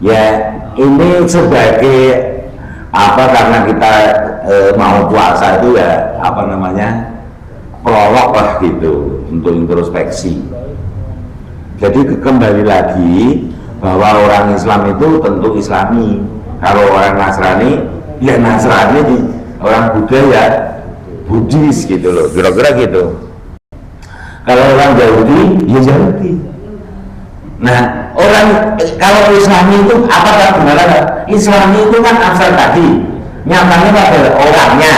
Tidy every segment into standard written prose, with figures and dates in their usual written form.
Ya ini sebagai apa, karena kita mau puasa itu ya apa namanya, prolog lah gitu untuk introspeksi. Jadi kembali lagi bahwa orang Islam itu tentu Islami, kalau orang Nasrani ya Nasrani, orang Buddha ya Buddhis gitu loh, kira-kira gitu. Kalau orang Yahudi ya Yahudi. Nah orang kalau Islami itu apa kan benar? Islami itu kan abstrak tadi, nyatanya pada orangnya.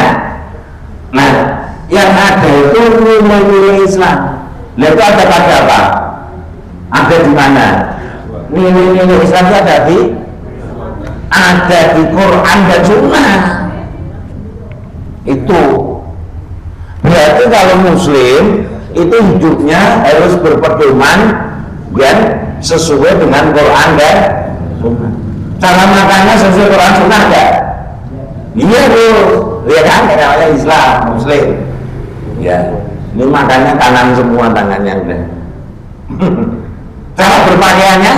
Nah yang ada itu nilai Islam. Lalu itu ada pada apa? Ada di mana? Nilai-nilai Islam itu ada di Quran dan Sunnah. Itu berarti kalau Muslim itu hidupnya harus berpedoman dan sesuai dengan Quran dan Sunnah. Cara makannya sesuai Quran Sunnah enggak? Iya tuh, ya kan, namanya Islam Muslim. Ya, ini makannya kanan semua tangannya udah. Cara berpakaiannya,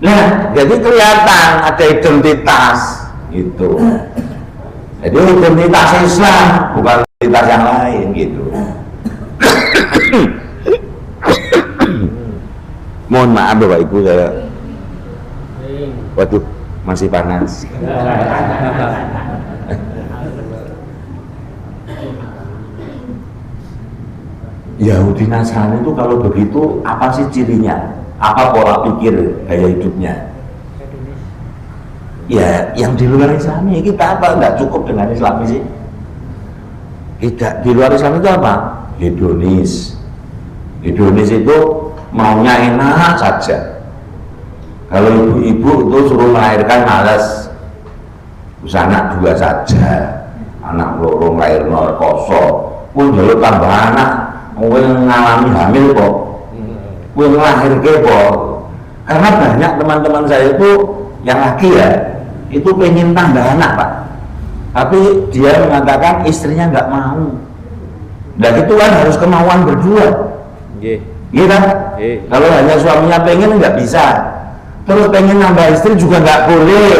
nah, jadi kelihatan ada identitas itu. Jadi identitas Islam, bukan identitas yang lain gitu. Mohon maaf Bapak Ibu, saya waduh masih panas. Yahudi Nasrani itu kalau begitu apa sih cirinya? Apa pola pikir gaya hidupnya? Ya yang di luar Islami kita apa? Nggak cukup dengan Islami sih? Tidak, di luar Islam itu apa? Hedonis. Hedonis itu maunya enak saja. Kalau ibu-ibu itu suruh melahirkan malas, usah anak dua saja, anak lorong lahir nol kosong, pun jalur tambah anak, mungkin ngalami hamil kok, pun lahir kok. Karena banyak teman-teman saya itu yang laki ya, itu pengen tambah anak Pak, tapi dia mengatakan istrinya nggak mau. Dan itu kan harus kemauan berdua. Iya kan? Kalau hanya suaminya pengen nggak bisa, terus pengen nambah istri juga nggak boleh.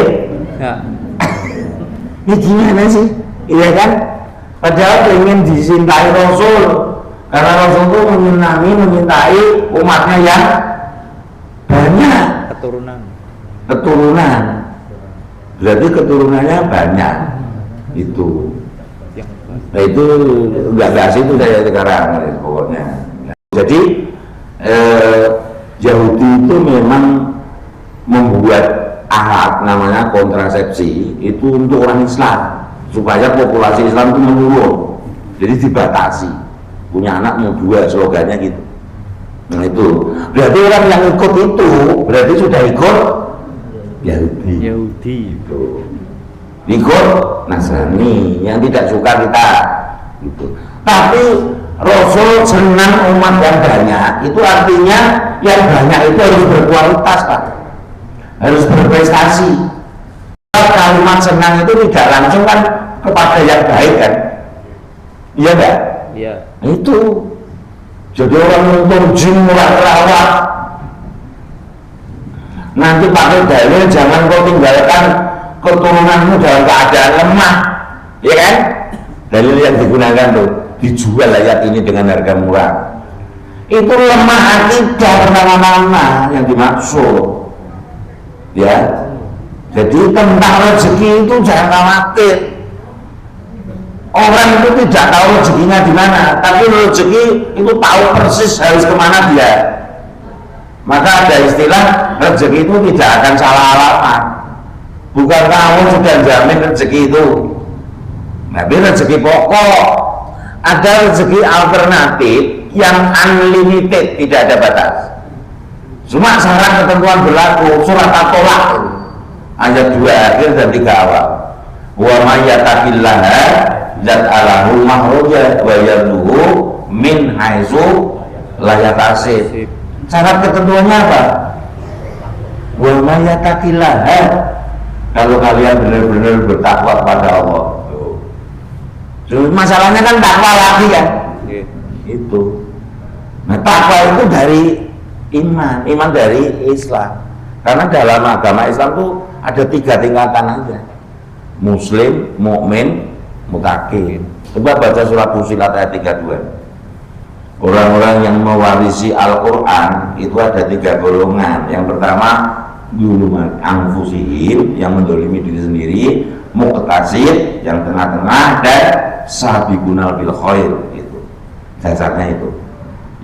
Ini gimana sih? Iya kan? Padahal pengen dicintai Rasul, karena Rasul itu menyintai umatnya yang banyak. Keturunan. Berarti keturunannya banyak. Itu. Nah itu nggak bahas itu saya sekarang pokoknya. Jadi Yahudi itu memang membuat alat namanya kontrasepsi itu untuk orang Islam supaya populasi Islam itu menurun, jadi dibatasi, punya anak mau dua, slogannya gitu. Nah itu berarti orang yang ikut itu berarti sudah ikut Yahudi itu, ikut Nasrani yang tidak suka kita gitu. Tapi Rasul senang umat yang banyak, itu artinya yang banyak itu harus berkualitas Pak, harus berprestasi. Kalimat senang itu tidak langsung kan kepada yang baik kan, iya enggak? Iya. Itu jadi orang nonton jin murah terawat, nanti pakai dalil jangan kau tinggalkan keturunanmu dalam keadaan lemah, ya kan? Dalil yang digunakan tuh, dijual ayat ini dengan harga murah. Itu lemah akidah pertama-tama yang dimaksud, ya. Jadi tentang rezeki itu jangan khawatir. Orang itu tidak tahu rezekinya di mana, tapi rezeki itu tahu persis harus kemana dia. Maka ada istilah rezeki itu tidak akan salah alamat. Bukan kamu sudah jamin rezeki itu, tapi rezeki pokok. Ada rezeki alternatif yang unlimited, tidak ada batas. Cuma syarat ketentuan berlaku. Surat At-Tolak ayat 2 akhir dan 3 awal. Wa may yattaqillaha yaj'alhu makhraja wa yarzuqhu min haitsu la yahtasib. Syarat ketentuannya apa? Wa may yattaqillaha, kalau kalian benar-benar bertakwa kepada Allah. Masalahnya kan takwa lagi kan? Itu. Nah, takwa itu dari iman dari Islam. Karena dalam agama Islam tuh ada 3 tingkatan aja. Muslim, mukmin, mutakin. Coba baca surat Fussilat ayat 32. Orang-orang yang mewarisi Al-Quran itu ada 3 golongan. Yang pertama, duluman anfusihim, yang mendolimi diri sendiri, muqtasid, yang tengah-tengah, dan sabiqunal bil khair. Itu dasarnya itu.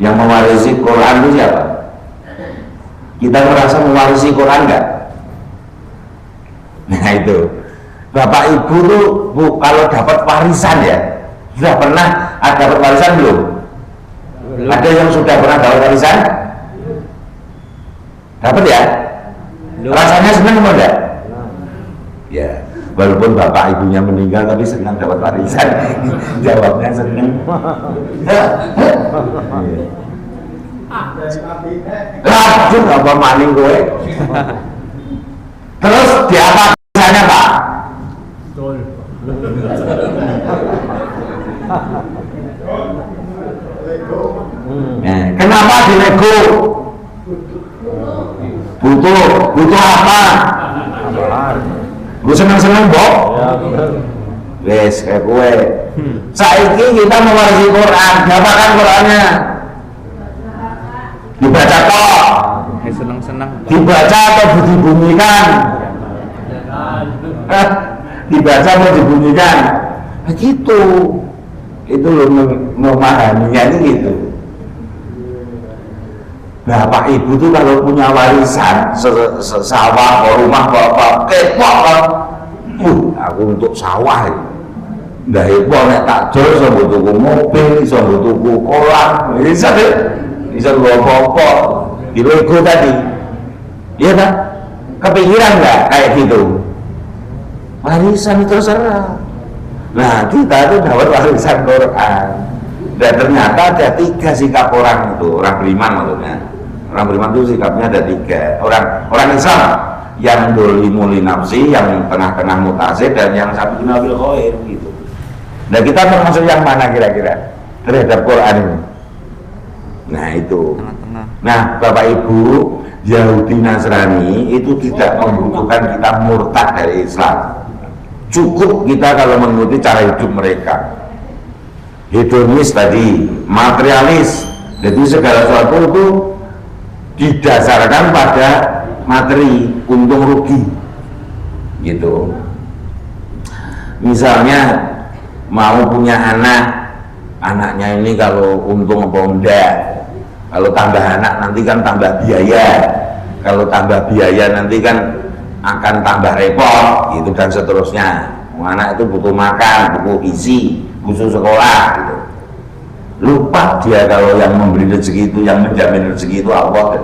Yang mewarisi Quran itu siapa? Kita merasa mewarisi Quran enggak? Nah itu, Bapak Ibu tuh kalau dapat warisan ya, sudah pernah dapat warisan belum? Ada yang sudah pernah dapat warisan? Dapat ya? Rasanya senang apa enggak? Ya, walaupun bapak ibunya meninggal tapi senang dapat warisan. Jawabnya senang. Rajin apa maning gue? Terus di apa warisannya Pak? Kenapa dinego? Butuh apa? Gue seneng-seneng Bob. Wes kayak gue. Saiki kita mewarisi Quran, dapatkan Qurannya. Dibaca toh. Seneng-seneng. Dibaca atau dibunyikan? Dibaca atau dibunyikan? Nah, gitu. Itu loh memahaminya ini gitu. Bapak Ibu tuh kalau punya warisan sawah, rumah, apa kepok kan, aku untuk sawah nggak kepok nek tak jual sama tuku mobil, sama tuku kolam, bisa bawa pokok di Lego tadi, iya kan? Kepikiran nggak kayak gitu? Warisan terserah. Nah kita tuh dapat warisan Quran. Dan ternyata ada 3 sikap orang itu, orang beriman maksudnya. Orang beriman itu sikapnya ada 3. Orang Islam yang dolimuli nafsi, yang tengah-tengah mutasid, dan yang sabiqunal bil khair gitu. Nah kita termasuk yang mana kira-kira terhadap Quran ini? Nah itu. Nah Bapak Ibu, Yahudi Nasrani itu tidak membutuhkan kita murtad dari Islam. Cukup kita kalau mengikuti cara hidup mereka. Hedonis tadi, materialis, jadi segala sesuatu itu didasarkan pada materi, untung rugi gitu. Misalnya mau punya anaknya ini kalau untung apa enggak, kalau tambah anak nanti kan tambah biaya, kalau tambah biaya nanti kan akan tambah repot gitu, dan seterusnya. Anak itu butuh makan, butuh isi, khusus sekolah gitu. Lupa dia kalau yang memberi rezeki itu, yang menjamin rezeki itu Allah.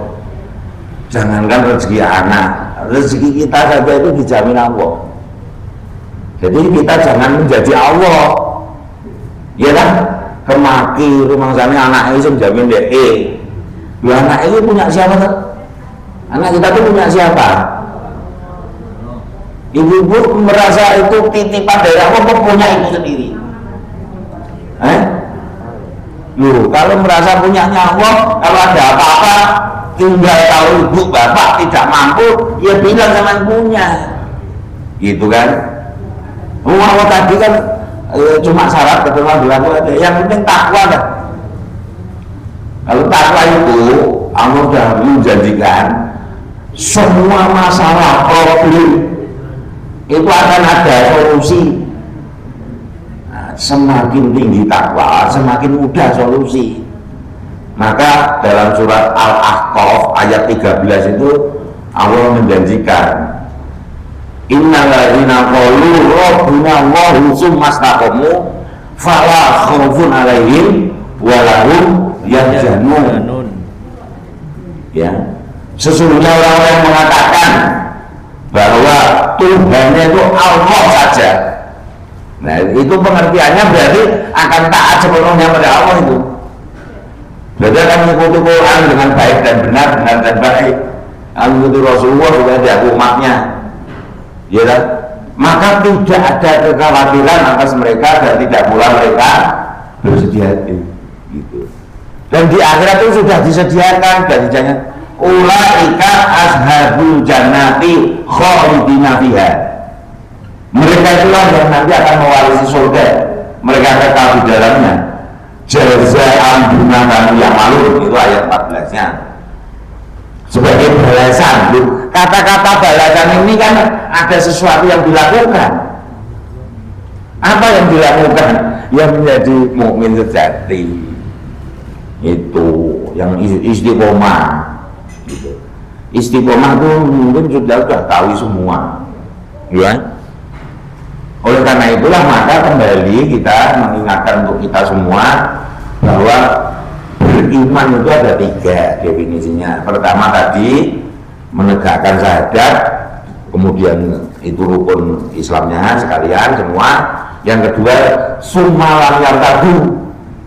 Jangankan rezeki anak, rezeki kita saja itu dijamin Allah. Jadi kita jangan menjadi Allah, ya kan? Kemaki rumah sana anak itu menjamin dia. Anak itu punya siapa? Anak kita itu punya siapa? Ibu-ibu merasa itu titipan dari Allah, punya ibu sendiri. Loh, kalau merasa punyanya Allah, kalau ada apa-apa tinggal tahu ibu bapak tidak mampu, ya bilang jangan punya, gitu kan? Allah tadi kan cuma syarat ketentuan berlaku aja. Yang penting takwa kan. Kalau takwa itu Allah sudah menjanjikan semua masalah problem itu akan ada solusi. Nah, semakin tinggi takwa, semakin mudah solusi. Maka dalam surat Al-Ahqaf ayat 13 itu Allah menjanjikan, innal ladzina qalu rabbuna Allahu tsumma istaqamu fala khaufun 'alaihim wa lahum yahzanun. Ya, sesungguhnya orang-orang yang mengatakan bahwa Tuhannya itu Allah saja. Nah, itu pengertiannya berarti akan taat sepenuhnya pada Allah itu. Berarti akan mengikuti Quran dengan baik dan benar, benar dan baik. Akan mengikuti Rasulullah juga ada umatnya. Ya kan? Maka tidak ada kekhawatiran atas mereka dan tidak pula mereka bersedia hati. Gitu. Dan di akhirat itu sudah disediakan, dan jangan ulaika ashabul jannah jannati khalidina fiha. Mereka itulah yang nanti akan mewarisi surga, mereka kekal di dalamnya. Jazaan bima kanu ya'malun, itu ayat 14-nya. Sebagai balasan, kata-kata balasan ini kan ada sesuatu yang dilakukan. Apa yang dilakukan? Yang menjadi mukmin sejati itu yang istiqomah. Gitu. Istiqomah itu mungkin sudah tahu semua, ya. Oleh karena itulah maka kembali kita mengingatkan untuk kita semua bahwa beriman itu ada 3 definisinya. Pertama tadi menegakkan syahadat, kemudian itu rukun Islamnya sekalian semua. Yang kedua, sumalam yang tadu,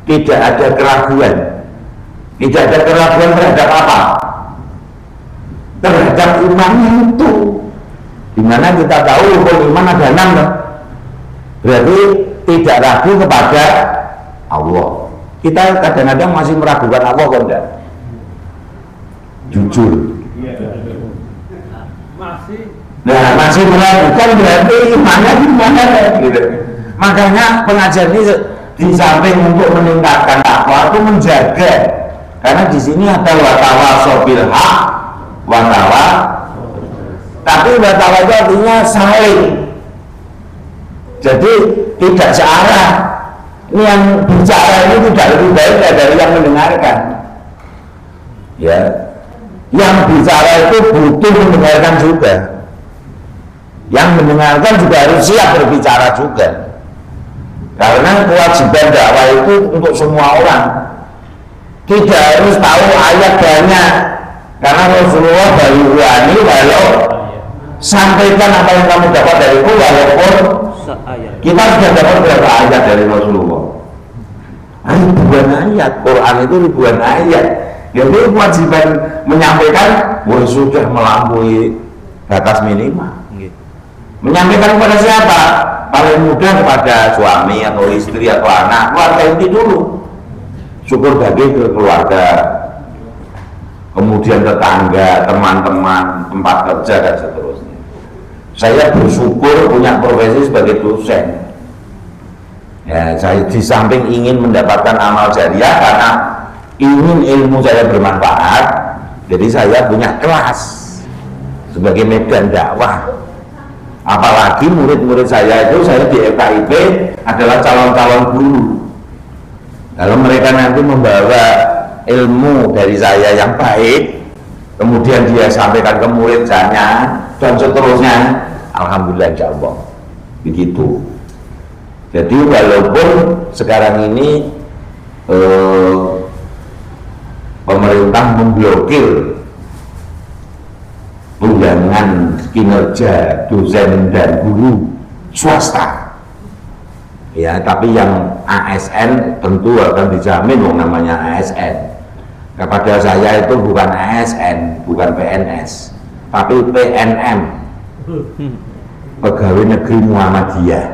tidak ada keraguan. Tidak ada keraguan terhadap apa? Terhadap imannya itu. Dimana kita tahu rukun iman ada 6, berarti tidak ragu kepada Allah. Kita kadang-kadang masih meragukan Allah, kan enggak? Jujur. Nah, masih meragukan berarti imannya gimana, gitu. Makanya pengajar ini di samping untuk meningkatkan takwa itu menjaga, karena di sini ada watawasaw bil haq, watawa, tapi watawa itu artinya saling. Jadi tidak searah. Ini yang bicara ini tidak lebih baik dari yang mendengarkan. Ya, yang bicara itu butuh mendengarkan juga. Yang mendengarkan juga harus siap berbicara juga. Karena kewajiban dakwah itu untuk semua orang. Tidak harus tahu ayat banyak. Karena Rasulullah dari wani walau sampaikan apa yang kamu dapat dariku, walaupun kita sudah dapat berapa ayat dari Rasulullah. Ribuan ayat, Quran itu ribuan ayat. Jadi kewajiban menyampaikan sudah melampaui batas minimal. Menyampaikan kepada siapa? Paling mudah kepada suami atau istri atau anak, keluarga inti dulu. Syukur bagi ke keluarga, kemudian tetangga, teman-teman, tempat kerja dan seterusnya. Saya bersyukur punya profesi sebagai dosen. Ya, saya di samping ingin mendapatkan amal jariah karena ingin ilmu saya bermanfaat, jadi saya punya kelas sebagai medan dakwah. Apalagi murid-murid saya itu, saya di FKIP adalah calon-calon guru. Kalau mereka nanti membawa ilmu dari saya yang baik, kemudian dia sampaikan ke muridnya dan seterusnya, alhamdulillah insyaallah. Begitu. Jadi walaupun sekarang ini pemerintah memblokir tunjangan kinerja dosen dan guru swasta, ya, tapi yang ASN tentu akan dijamin namanya ASN. Kepada saya itu bukan ASN, bukan PNS, tapi PNM, Pegawai Negeri Muhammadiyah.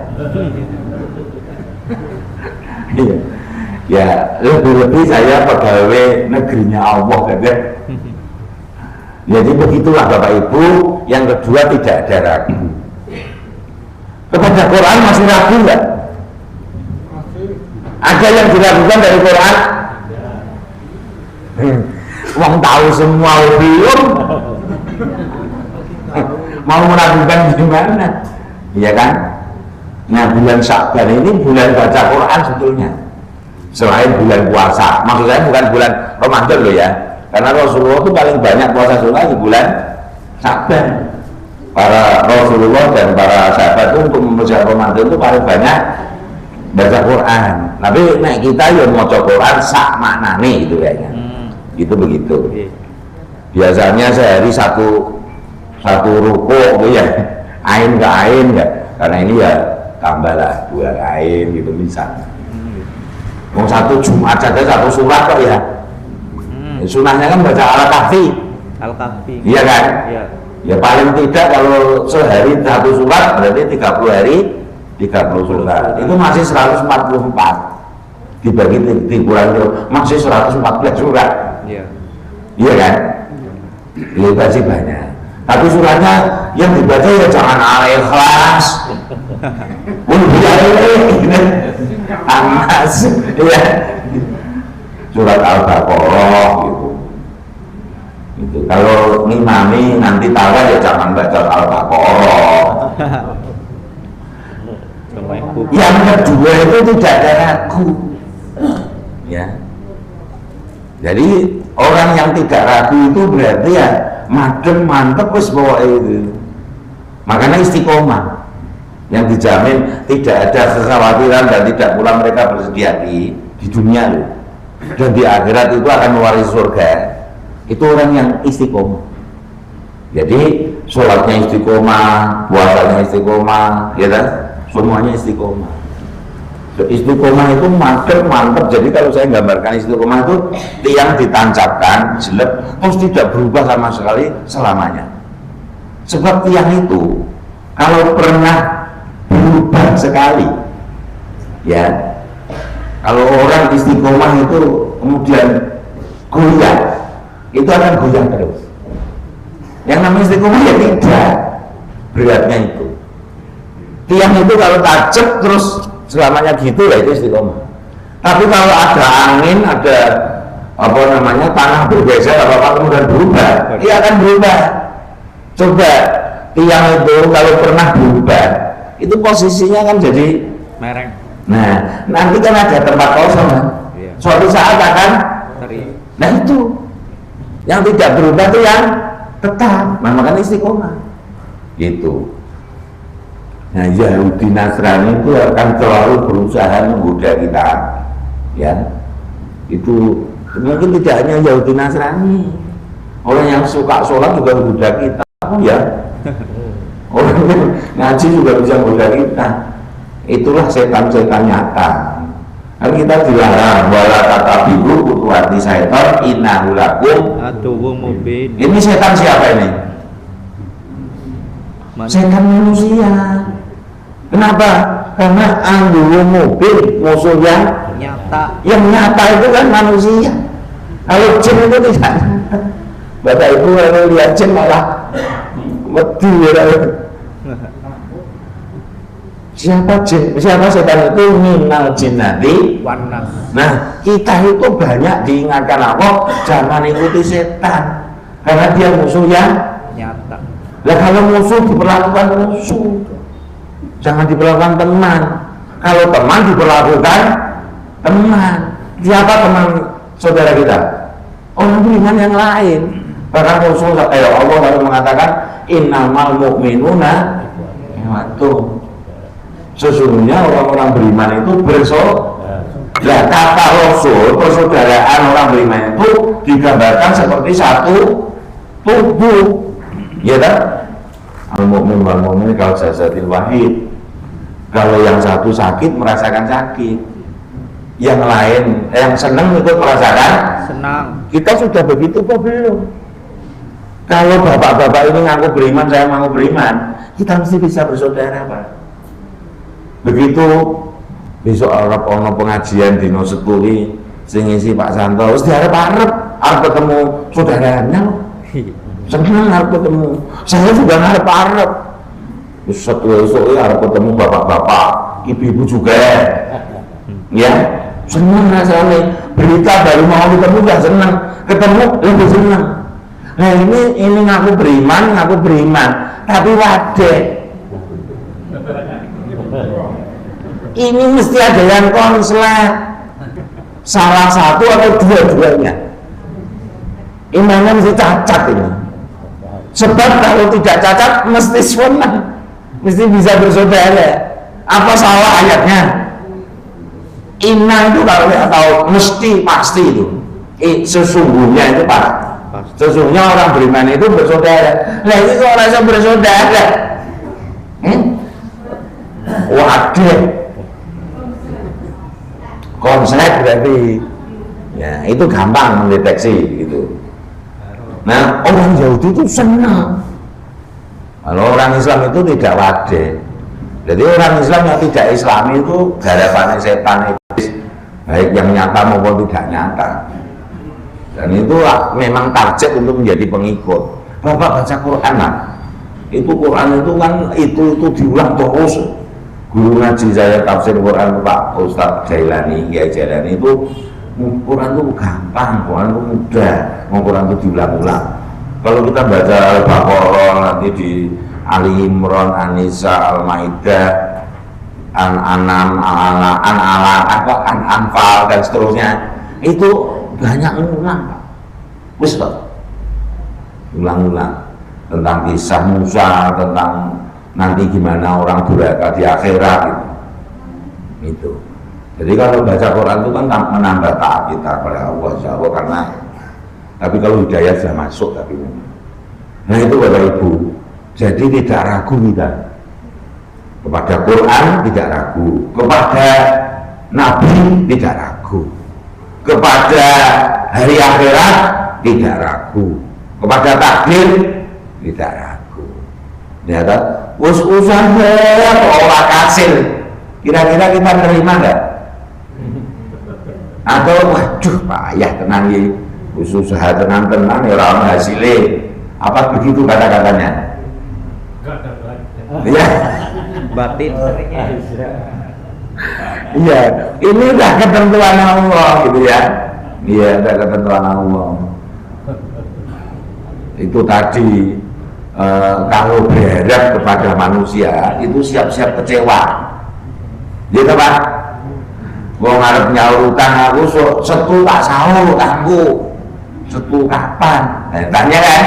Ya, lebih-lebih saya pegawai negerinya Allah, kan? Jadi begitulah Bapak Ibu. Yang kedua, tidak ada ragu kepada Quran. Masih ragu enggak? Ada yang diragukan dari Quran? Wong tahu semua belum mau meragukan gimana? Iya kan? Nah, bulan Sya'ban ini bulan baca Quran sebetulnya, selain bulan puasa. Maksud saya bukan bulan Ramadan loh ya, karena Rasulullah itu paling banyak puasa sunnah di bulan Sya'ban. Para Rasulullah dan para sahabat itu untuk membaca Ramadan itu paling banyak baca Quran. Tapi nek kita ya mau Quran sak maknane itu kayaknya. Itu begitu. Biasanya sehari satu ruku ya, ain ke ain ya. Karena ini ya tambahlah 2 ain gitu bisa. Mau satu Jumat saja satu surat kok ya. Sunahnya kan baca Al-Kahfi. Al-Kahfi. Iya kan? Iya. Ya paling tidak kalau sehari satu surat berarti 30 hari 30 surat. Itu masih 144. Dibagi dikurangi masih 114 surat. Iya. Iya kan? Itu pasti banyak. Tapi suratnya yang dibaca ya jangan Al-Ikhlas, Anas, ya, surat Al-Baqarah gitu. Itu kalau ngimami nanti tawa ya jangan baca Al-Baqarah. Yang kedua itu tidak ada ragu, ya. Jadi orang yang tidak ragu itu berarti ya madem mantep wis bawa itu. Makanya istiqomah yang dijamin tidak ada kekhawatiran dan tidak pula mereka bersedia di dunia loh. Dan di akhirat itu akan mewarisi surga. Itu orang yang istiqomah. Jadi sholatnya istiqomah, puasanya istiqomah, ya kan? Semuanya istiqomah. Istiqomah itu mantep. Jadi kalau saya gambarkan istiqomah itu tiang ditancapkan, jelek, terus tidak berubah sama sekali selamanya. Sebab tiang itu kalau pernah berubah sekali, ya, kalau orang istiqomah itu kemudian goyah, itu akan goyah terus. Yang namanya istiqomah ya tidak, beratnya itu. Tiang itu kalau tancap terus selamanya gitu lah, itu istiqomah. Tapi kalau ada angin, ada apa namanya tanah bergeser apa kemudian berubah, dia akan berubah. Coba tiang itu kalau pernah berubah, itu posisinya kan jadi mereng. Nah, nanti kan ada tempat kosong kan? Iya. Suatu saat akan nah itu yang tidak berubah itu yang tetap, makanya istiqomah gitu. Nah, Yahudi Nasrani itu akan selalu berusaha menggoda kita, ya. Itu mungkin tidak hanya Yahudi Nasrani, orang yang suka sholat juga menggoda kita, ya. Orang yang ngaji juga bisa menggoda kita. Itulah setan-setan nyata. Kan kita dilarang wala tatabi'u khutuwati syaitan innahu lakum aduwwum mubin. Ini setan siapa ini? Setan manusia. Kenapa? Karena aduwwum mubin, musuh yang Nyata. Yang nyata itu kan manusia. Kalau jin itu tidak nyata. Bapak Ibu kalau lihat jin malah wedi ya. Siapa jin? Siapa setan itu? Minal jinnati Wanas. Nah, kita itu banyak diingatkan Allah jangan ikuti setan karena dia musuh yang Nyata. Nah, kalau musuh diperlakukan musuh, jangan diperlakukan teman. Kalau teman diperlakukan teman. Siapa teman saudara kita? Orang beriman yang lain. Bahkan Rasul Allah lalu mengatakan innamal mu'minuna ikhwatun. Sesungguhnya orang-orang beriman itu bersaudara. Nah, kata Rasul, persaudaraan orang beriman itu digambarkan seperti satu tubuh, ya kan? Al-mu'min wal mu'min kalau jasadil wahid. Kalau yang satu sakit merasakan sakit, yang lain yang senang ikut merasakan Senang. Kita sudah begitu kok belum? Kalau bapak-bapak ini ngaku beriman, saya ngaku beriman, kita mesti bisa bersaudara, Pak. Begitu besok Arab ono pengajian di Nosetuli sing ngisi Pak Santo terus diharap-harap arep ketemu saudaranya senang arep ketemu saya juga ngarep-arep esok arep ketemu bapak-bapak ibu-ibu juga ya senang rasanya berita baru mau ketemu gak senang ketemu lebih senang. Nah ini ngaku beriman tapi wadah ini mesti ada yang konslet salah satu atau dua-duanya imannya mesti cacat ini sebab kalau tidak cacat mesti senang mesti bisa bersaudara. Apa salah ayatnya? Inna itu kalau tidak tahu mesti pasti itu sesungguhnya itu Pak sesungguhnya orang beriman itu bersaudara. Nah ini kalau rasa bersaudara waduh konslet berarti ya itu gampang mendeteksi gitu. Nah orang Yahudi itu senang kalau orang Islam itu tidak wadah. Jadi orang Islam yang tidak Islami itu garapannya setan iblis baik yang nyata maupun tidak nyata dan itu memang target untuk menjadi pengikut. Bapak baca Quran lah. Itu Quran itu kan itu diulang terus. Guru ngaji saya tafsir Quran Pak Ustadz Jailani, Kiai Jailani itu Quran itu gampang, Quran itu mudah, Quran itu diulang-ulang. Kalau kita baca Al-Baqarah nanti di Ali Imran, An-Nisa, Al-Maidah, An-An'am, An-Anfal dan seterusnya, itu banyak ngulang, Pak. Wis Pak. Ulang-ulang tentang kisah Musa, tentang nanti gimana orang durhaka di akhirat itu. Jadi kalau baca Quran itu kan menambah taat kita kepada Allah, insya Allah, karena tapi kalau hidayah sudah masuk tapi nah itu Bapak Ibu, jadi tidak ragu kita kepada Quran, tidak ragu kepada Nabi, tidak ragu kepada hari akhirat, tidak ragu kepada takdir, tidak ragu. Ternyata usaha orang hasil, kira-kira kita terima nggak? Atau waduh payah tenang ya, usaha tenang-tenang ya orang hasilnya, apa begitu kata-katanya? Iya. Batin. Iya, ini udah ketentuan Allah gitu ya. Iya, udah ketentuan Allah. Itu tadi kalau berharap kepada manusia itu siap-siap kecewa. Gitu Pak. Wong ngarep nyaur utang aku setu tak sahur utangku. Setu kapan? Tanya kan?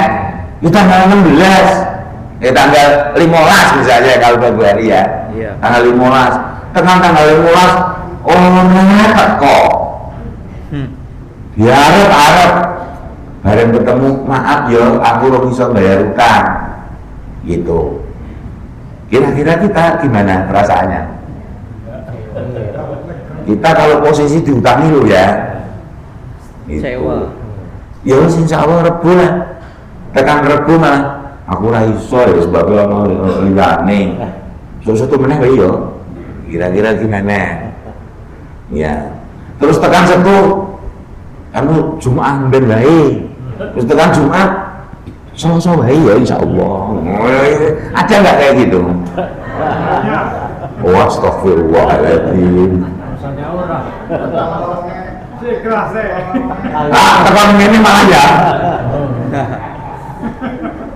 Itu tanggal 16. Tanggal 15 misalnya kalau Februari ya. Iya. Tanggal 15. Tanggal 15 orang teko. Diarep bareng ketemu, maaf ya aku ora bisa bayar utang. Gitu. Kira-kira kita gimana perasaannya? Kita kalau posisi diutangi lo ya, gitu. Sewa. Ya wis insyaallah Rebo lah. Tekan Rebo malah aku ora iso ya sebab ono liyane. Susu meneh wae yo. Kira-kira gimana? Ya. Terus tekan Setu anu Jumat ben wae. Terus tekan Jumat Selasa wae ya insyaallah. Ada enggak kayak gitu? Oh, astagfirullahaladzim. Tekan ini malah ya.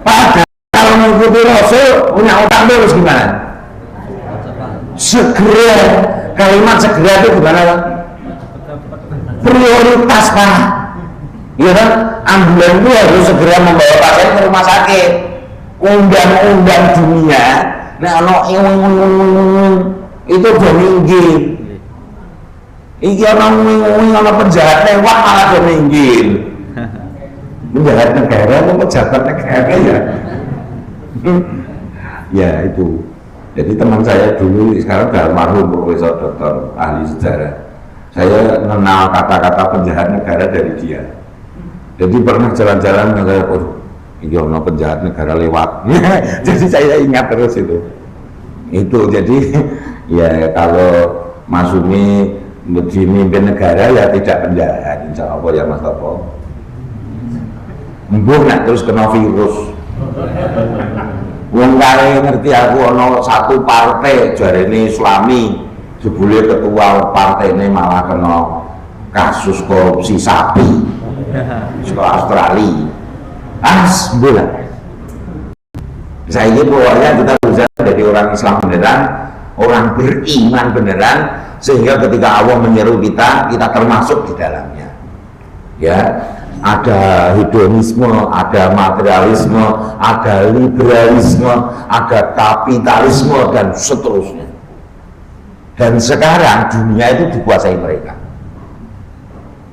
Padahal mengikuti Rasul punya utang terus gimana? Segera, kalimat segera itu gimana Pak? Prioritas Pak. Ya kan? Ambulan itu harus segera membawa pasien ke rumah sakit. Undang-undang dunia, nah itu udah minggir. Iki orang ngomong orang penjahat lewat malah udah minggir. Penjahat negara atau pejabat negara ya? Ya itu. Jadi teman saya dulu sekarang sudah almarhum Profesor Doktor ahli sejarah. Saya mengenal kata-kata penjahat negara dari dia. Jadi pernah jalan-jalan saya, ini orang penjahat negara lewat. Jadi saya ingat terus itu. Itu jadi ya kalau Mas Umi memimpin negara ya tidak penjahat, insya Allah ya Mas Toto. Mbuh nak terus kena virus. Wong kare ngerti aku ono satu partai jarene Islami, jebule ketua partai ini malah kena kasus korupsi sapi. Sekolah Australia. Bola. Saya ini pokoknya kita bisa jadi orang Islam beneran, orang beriman beneran, sehingga ketika Allah menyeru kita, kita termasuk di dalamnya. Ya, ada hedonisme, ada materialisme, ada liberalisme, ada kapitalisme dan seterusnya. Dan sekarang dunia itu dikuasai mereka.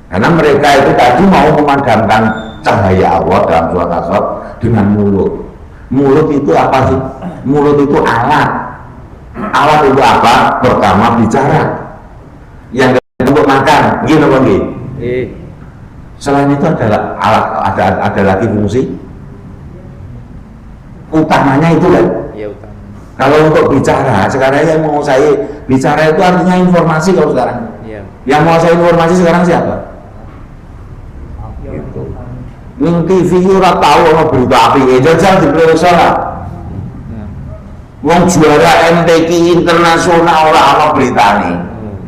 Karena mereka itu tadi mau memadamkan cahaya Allah dalam surat As-Saff dengan mulut. Mulut itu apa sih? Mulut itu alat. Alat itu apa? Pertama bicara. Yang kedua untuk makan. Gini apa gini? Selain itu adalah alat, ada lagi fungsi. Utamanya itu kan. Ya, utama. Kalau untuk bicara, sekarang yang mau saya bicara itu artinya informasi kalau sekarang. Ya. Yang mau saya informasi sekarang siapa? Gitu. ning TV ora tau ana berita apike, jajal diperiksa lah. Wong juara MTQ internasional ora ana beritane.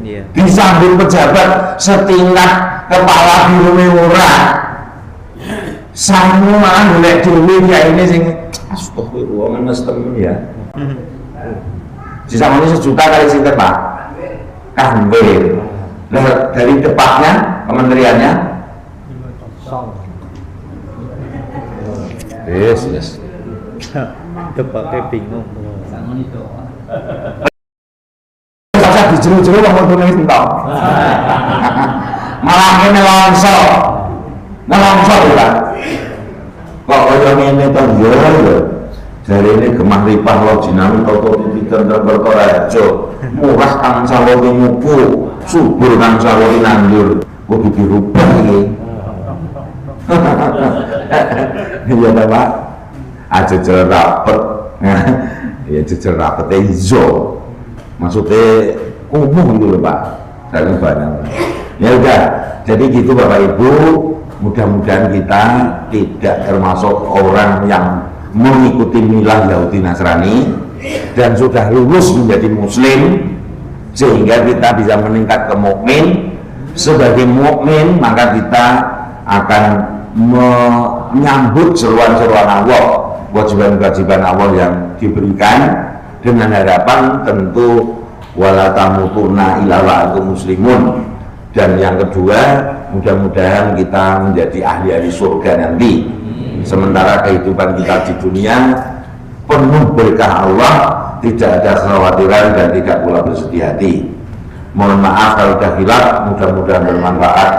Iya. Disambut pejabat setingkat kepala biro ora. Samu malah golek dhewe ya ini sing astagfirullah ngenes temen ya. Sisamane 1 juta kali sinten, Pak? Kanwil. Nah, dari depannya kementeriannya yes. Tepatnya bingung. Saja dijero-jero wong ngono entok. Malah kene nelongso ya. Kok kaya ngene to yo. Jarine gemah ripah lo jinami toto titikan perkara aja. Murah kang sawone mupu, subur kang sawone nandur. Kok dirubah iki. Iya ta, Pak? Aja jejer rapet. Ya jejer rapete iso. Maksudnya umum gitu loh, Pak. Dari banyak. Ya udah, jadi gitu Bapak Ibu, mudah-mudahan kita tidak termasuk orang yang mengikuti milah Yahudi Nasrani dan sudah lulus menjadi Muslim, sehingga kita bisa meningkat ke mukmin. Sebagai mukmin maka kita akan menyambut seruan-seruan Allah, kewajiban-kewajiban Allah yang diberikan, dengan harapan tentu wala tamutunna illa wa antum muslimun. Dan yang kedua, mudah-mudahan kita menjadi ahli-ahli surga nanti. Sementara kehidupan kita di dunia penuh berkah Allah, tidak ada kekhawatiran dan tidak pula bersedih hati. Mohon maaf kalau sudah hilaf, mudah-mudahan bermanfaat.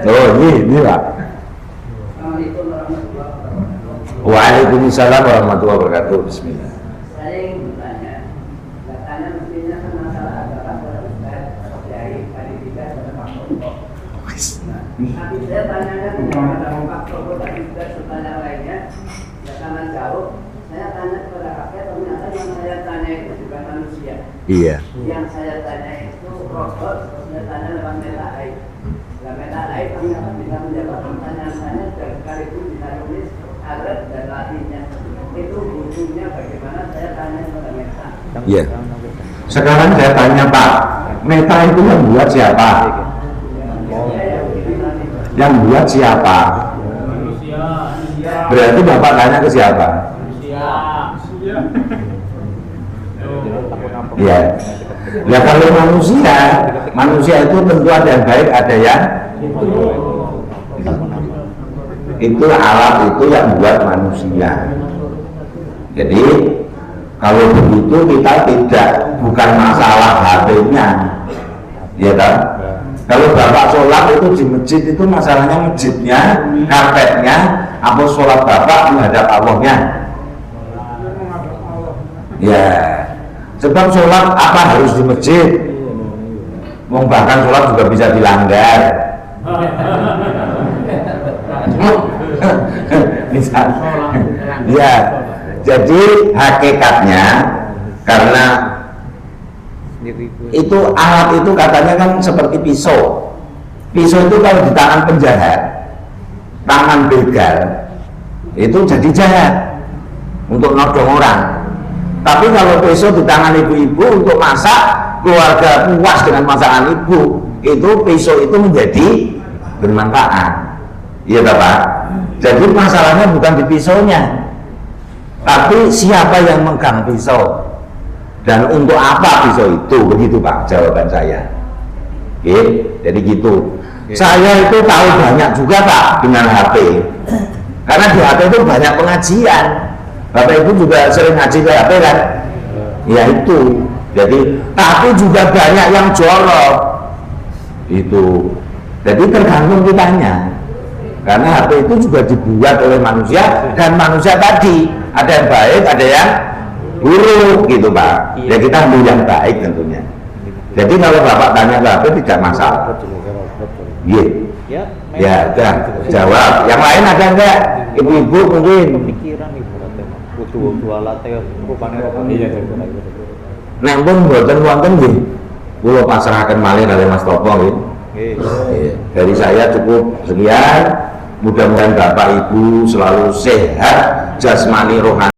Oh ini Pak. Waalaikumsalam warahmatullahi wabarakatuh. Bismillah. Saya ingin bertanya, katanya mestinya kan masalah agama Ustaz Kiai Panitia dan Pak Toto. Tapi saya tanyakan kepada Pak Toto tadi serta yang lainnya, ya karena jauh, saya tanya kepada kakek, ternyata yang saya tanya itu bukan manusia. Iya. Yang saya tanya itu robot, saya tanya lewat meta AI. Nah, meta AI ternyata bisa menjawab pertanyaan saya dan sekaligus bisa tulis Arab dan Latinnya. Itu bukunya bagaimana, saya tanya kepada Meta. Iya. Sekarang saya tanya Pak, Meta itu yang buat siapa? Yang buat siapa? Berarti Bapak tanya ke siapa? Iya. Ya kalau manusia itu tentu ada yang baik, ada yang itu alat itu yang buat manusia. Jadi kalau begitu kita tidak, bukan masalah HP-nya, ya kan? Kalau Bapak sholat itu di masjid itu masalahnya masjidnya, karpetnya, apa sholat Bapak menghadap Allahnya? Ya, sebab sholat apa harus di masjid? Bahkan sholat juga bisa dilanggar. Misal, ya, jadi hakikatnya karena itu alat itu katanya kan seperti pisau. Pisau itu kalau di tangan penjahat, tangan begal, itu jadi jahat untuk nodong orang. Tapi kalau pisau di tangan ibu-ibu untuk masak, keluarga puas dengan masakan ibu, itu pisau itu menjadi bermanfaat. Iya Pak. Jadi masalahnya bukan di pisaunya, tapi siapa yang megang pisau dan untuk apa pisau itu, begitu Pak jawaban saya. Oke, jadi gitu. Saya itu tahu banyak juga Pak dengan HP, karena di HP itu banyak pengajian. Bapak Ibu juga sering ngaji ke HP kan? Ya itu. Jadi, tapi juga banyak yang jorok. Itu. Jadi tergantung kitanya. Karena HP itu juga dibuat oleh manusia, dan manusia tadi ada yang baik, ada yang buruk gitu Pak. Ya kita ambil yang baik tentunya. Jadi kalau Bapak tanya ke HP tidak masalah. Iya. Ya, udah jawab. Yang lain ada enggak? Ibu-ibu mungkin. Pikiran ibu kudu alate rupane iya. Nek pun mboten wonten nggih. Kula pasrahaken malih kali Mas Topo nggih. Dari saya cukup sekian. Mudah-mudahan Bapak Ibu selalu sehat jasmani rohani.